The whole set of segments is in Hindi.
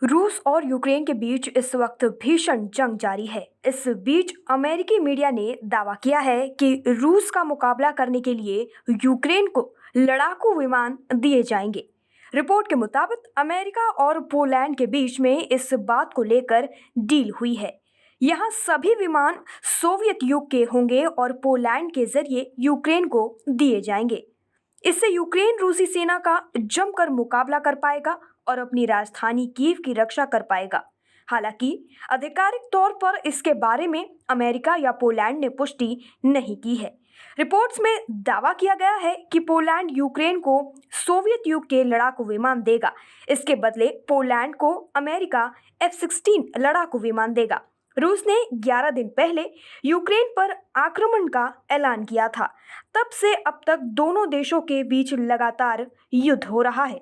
रूस और यूक्रेन के बीच इस वक्त भीषण जंग जारी है। इस बीच अमेरिकी मीडिया ने दावा किया है कि रूस का मुकाबला करने के लिए यूक्रेन को लड़ाकू विमान दिए जाएंगे। रिपोर्ट के मुताबिक अमेरिका और पोलैंड के बीच में इस बात को लेकर डील हुई है। यहाँ सभी विमान सोवियत युग के होंगे और पोलैंड के जरिए यूक्रेन को दिए जाएंगे। इससे यूक्रेन रूसी सेना का जमकर मुकाबला कर पाएगा और अपनी राजधानी कीव की रक्षा कर पाएगा। हालांकि आधिकारिक तौर पर इसके बारे में अमेरिका या पोलैंड ने पुष्टि नहीं की है। रिपोर्ट्स में दावा किया गया है कि पोलैंड यूक्रेन को सोवियत युग के लड़ाकू विमान देगा। इसके बदले पोलैंड को अमेरिका F-16 लड़ाकू विमान देगा। रूस ने 11 दिन पहले यूक्रेन पर आक्रमण का ऐलान किया था। तब से अब तक दोनों देशों के बीच लगातार युद्ध हो रहा है।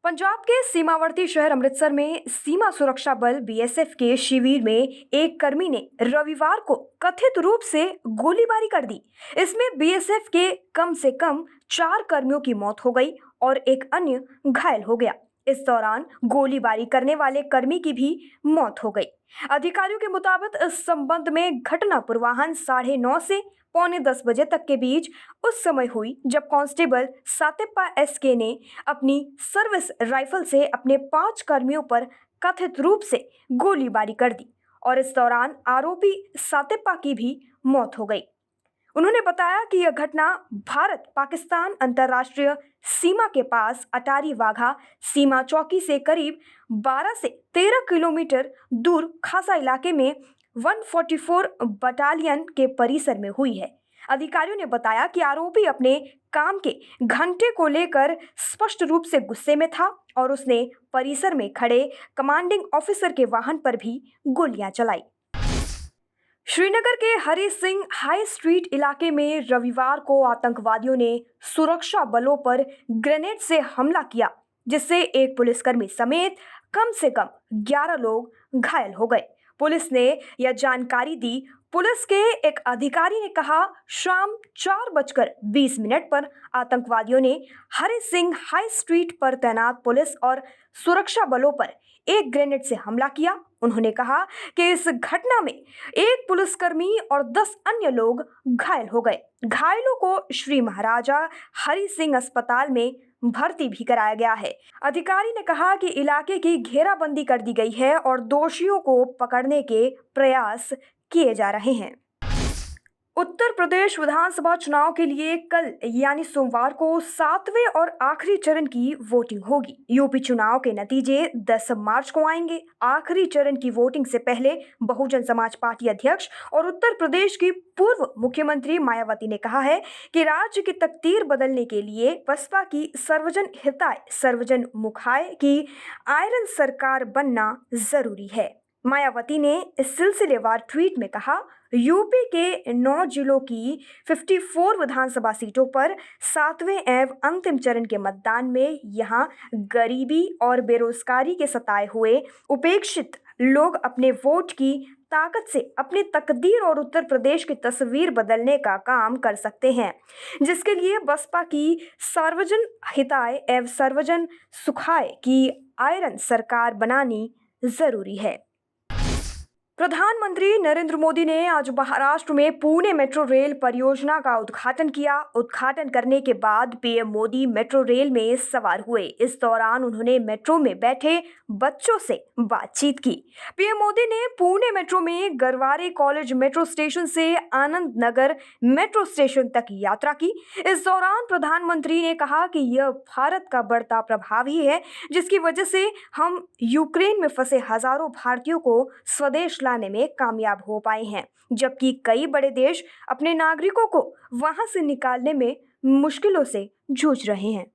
पंजाब के सीमावर्ती शहर अमृतसर में सीमा सुरक्षा बल BSF के शिविर में एक कर्मी ने रविवार को कथित रूप से गोलीबारी कर दी। इसमें BSF के कम से कम 4 कर्मियों की मौत हो गई और एक अन्य घायल हो गया। इस दौरान गोलीबारी करने वाले कर्मी की भी मौत हो गई। अधिकारियों के मुताबिक इस संबंध में घटना पूर्वाह्न 9:30 से पौने 10 बजे तक के बीच उस समय हुई जब कांस्टेबल सातेप्पा SK ने अपनी सर्विस राइफल से अपने 5 कर्मियों पर कथित रूप से गोलीबारी कर दी और इस दौरान आरोपी सातेप्पा की भी मौत हो गई। उन्होंने बताया कि यह घटना भारत पाकिस्तान अंतर्राष्ट्रीय सीमा के पास अटारी वाघा सीमा चौकी से करीब 12 से 13 किलोमीटर दूर खासा इलाके में 144 बटालियन के परिसर में हुई है। अधिकारियों ने बताया कि आरोपी अपने काम के घंटे को लेकर स्पष्ट रूप से गुस्से में था और उसने परिसर में खड़े कमांडिंग ऑफिसर के वाहन पर भी गोलियां चलाई। श्रीनगर के हरी सिंह हाई स्ट्रीट इलाके में रविवार को आतंकवादियों ने सुरक्षा बलों पर ग्रेनेड से हमला किया, जिससे एक पुलिसकर्मी समेत कम से कम 11 लोग घायल हो गए। पुलिस ने यह जानकारी दी। पुलिस के एक अधिकारी ने कहा, शाम 4:20 पर आतंकवादियों ने हरी सिंह हाई स्ट्रीट पर तैनात पुलिस और सुरक्षा बलों पर एक ग्रेनेड से हमला किया। उन्होंने कहा कि इस घटना में एक पुलिसकर्मी और 10 अन्य लोग घायल हो गए। घायलों को श्री महाराजा हरि सिंह अस्पताल में भर्ती भी कराया गया है। अधिकारी ने कहा कि इलाके की घेराबंदी कर दी गई है और दोषियों को पकड़ने के प्रयास किए जा रहे हैं। उत्तर प्रदेश विधानसभा चुनाव के लिए कल यानी सोमवार को 7वें और आखिरी चरण की वोटिंग होगी। यूपी चुनाव के नतीजे 10 मार्च को आएंगे। आखिरी चरण की वोटिंग से पहले बहुजन समाज पार्टी अध्यक्ष और उत्तर प्रदेश की पूर्व मुख्यमंत्री मायावती ने कहा है कि राज्य की तकदीर बदलने के लिए बसपा की सर्वजन हिताय सर्वजन मुखाय की आयरन सरकार बनना जरूरी है। मायावती ने इस सिलसिलेवार ट्वीट में कहा, यूपी के 9 जिलों की 54 विधानसभा सीटों पर 7वें एवं अंतिम चरण के मतदान में यहां गरीबी और बेरोजगारी के सताए हुए उपेक्षित लोग अपने वोट की ताकत से अपनी तकदीर और उत्तर प्रदेश की तस्वीर बदलने का काम कर सकते हैं, जिसके लिए बसपा की सर्वजन हिताय एवं सर्वजन सुखाय की आयरन सरकार बनानी जरूरी है। प्रधानमंत्री नरेंद्र मोदी ने आज महाराष्ट्र में पुणे मेट्रो रेल परियोजना का उद्घाटन किया। उद्घाटन करने के बाद पीएम मोदी मेट्रो रेल में सवार हुए। इस दौरान उन्होंने मेट्रो में बैठे बच्चों से बातचीत की। पीएम मोदी ने पुणे मेट्रो में गरवारे कॉलेज मेट्रो स्टेशन से आनंद नगर मेट्रो स्टेशन तक यात्रा की। इस दौरान प्रधानमंत्री ने कहा कि यह भारत का बढ़ता प्रभाव ही है, जिसकी वजह से हम यूक्रेन में फंसे हजारों भारतीयों को स्वदेश लाने में कामयाब हो पाए हैं, जबकि कई बड़े देश अपने नागरिकों को वहां से निकालने में मुश्किलों से जूझ रहे हैं।